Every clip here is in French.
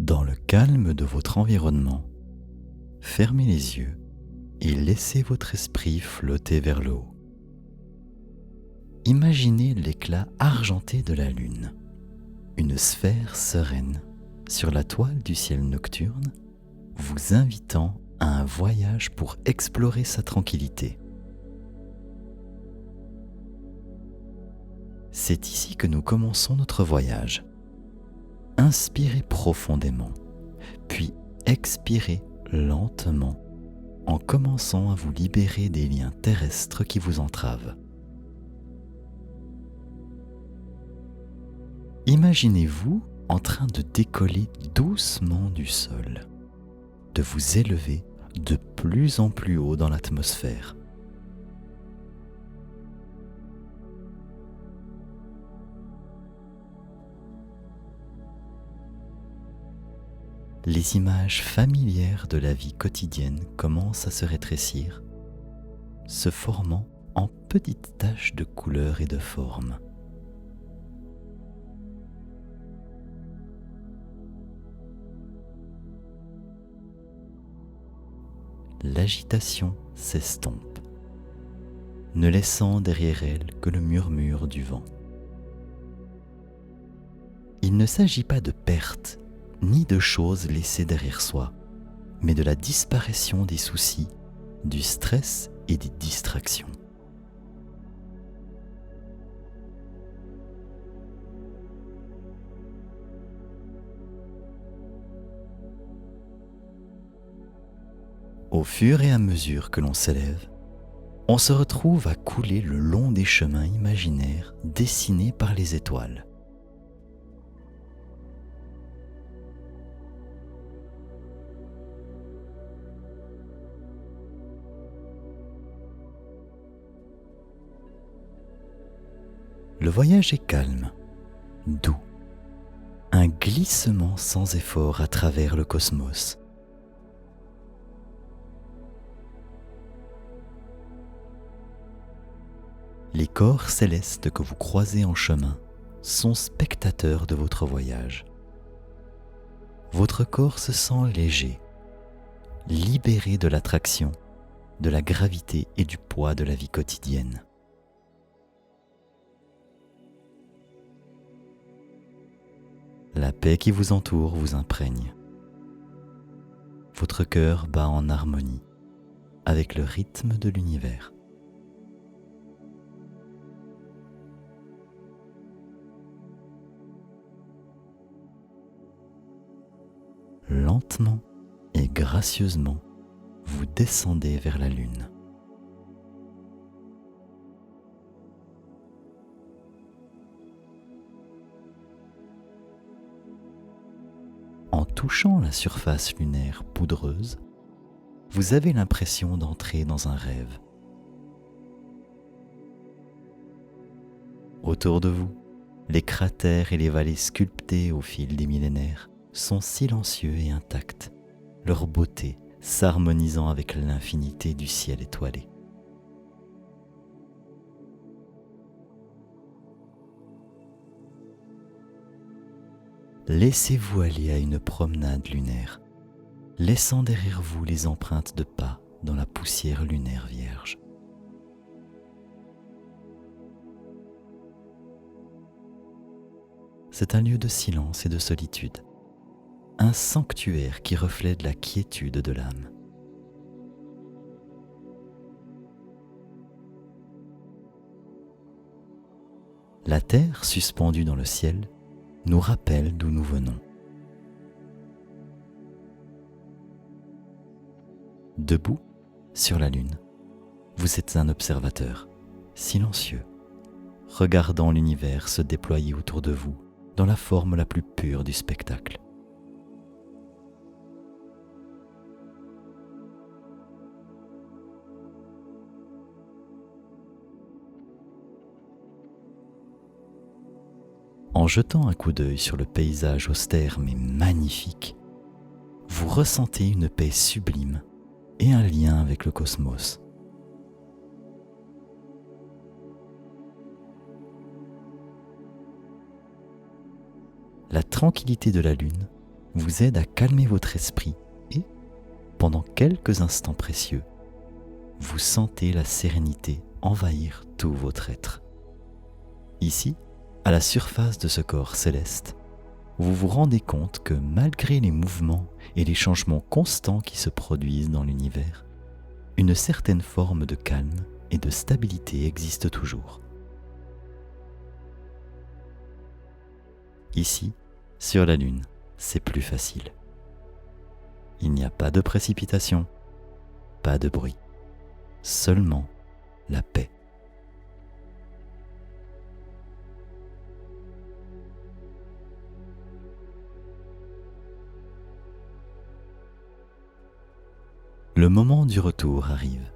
Dans le calme de votre environnement, fermez les yeux et laissez votre esprit flotter vers le haut. Imaginez l'éclat argenté de la lune, une sphère sereine sur la toile du ciel nocturne, vous invitant à un voyage pour explorer sa tranquillité. C'est ici que nous commençons notre voyage. Inspirez profondément, puis expirez lentement en commençant à vous libérer des liens terrestres qui vous entravent. Imaginez-vous en train de décoller doucement du sol, de vous élever de plus en plus haut dans l'atmosphère. Les images familières de la vie quotidienne commencent à se rétrécir, se formant en petites taches de couleur et de forme. L'agitation s'estompe, ne laissant derrière elle que le murmure du vent. Il ne s'agit pas de perte ni de choses laissées derrière soi, mais de la disparition des soucis, du stress et des distractions. Au fur et à mesure que l'on s'élève, on se retrouve à couler le long des chemins imaginaires dessinés par les étoiles. Le voyage est calme, doux, un glissement sans effort à travers le cosmos. Les corps célestes que vous croisez en chemin sont spectateurs de votre voyage. Votre corps se sent léger, libéré de l'attraction, de la gravité et du poids de la vie quotidienne. La paix qui vous entoure vous imprègne. Votre cœur bat en harmonie avec le rythme de l'univers. Lentement et gracieusement, vous descendez vers la lune. En touchant la surface lunaire poudreuse, vous avez l'impression d'entrer dans un rêve. Autour de vous, les cratères et les vallées sculptées au fil des millénaires sont silencieux et intacts, leur beauté s'harmonisant avec l'infinité du ciel étoilé. Laissez-vous aller à une promenade lunaire, laissant derrière vous les empreintes de pas dans la poussière lunaire vierge. C'est un lieu de silence et de solitude, un sanctuaire qui reflète la quiétude de l'âme. La terre suspendue dans le ciel nous rappelle d'où nous venons. Debout sur la lune, vous êtes un observateur, silencieux, regardant l'univers se déployer autour de vous dans la forme la plus pure du spectacle. En jetant un coup d'œil sur le paysage austère mais magnifique, vous ressentez une paix sublime et un lien avec le cosmos. La tranquillité de la lune vous aide à calmer votre esprit et, pendant quelques instants précieux, vous sentez la sérénité envahir tout votre être. Ici, à la surface de ce corps céleste, vous vous rendez compte que malgré les mouvements et les changements constants qui se produisent dans l'univers, une certaine forme de calme et de stabilité existe toujours. Ici, sur la Lune, c'est plus facile. Il n'y a pas de précipitation, pas de bruit, seulement la paix. Le moment du retour arrive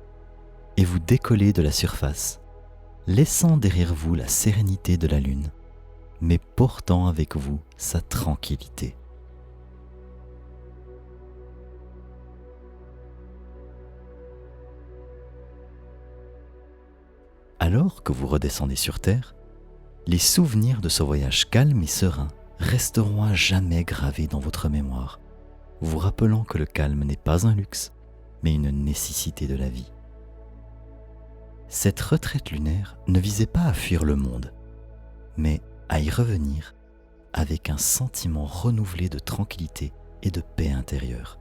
et vous décollez de la surface, laissant derrière vous la sérénité de la Lune, mais portant avec vous sa tranquillité. Alors que vous redescendez sur Terre, les souvenirs de ce voyage calme et serein resteront à jamais gravés dans votre mémoire, vous rappelant que le calme n'est pas un luxe, mais une nécessité de la vie. Cette retraite lunaire ne visait pas à fuir le monde, mais à y revenir avec un sentiment renouvelé de tranquillité et de paix intérieure.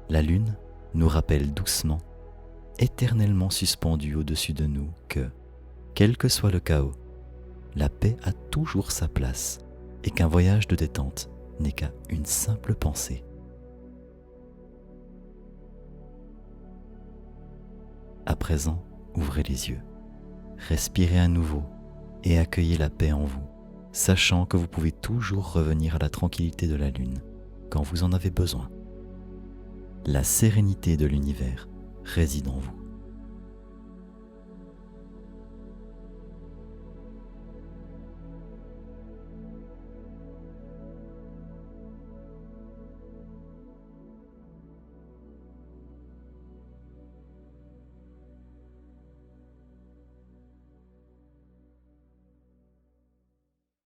La Lune nous rappelle doucement, éternellement suspendue au-dessus de nous, que, quel que soit le chaos, la paix a toujours sa place et qu'un voyage de détente n'est qu'à une simple pensée. À présent, ouvrez les yeux, respirez à nouveau et accueillez la paix en vous, sachant que vous pouvez toujours revenir à la tranquillité de la Lune quand vous en avez besoin. La sérénité de l'univers réside en vous.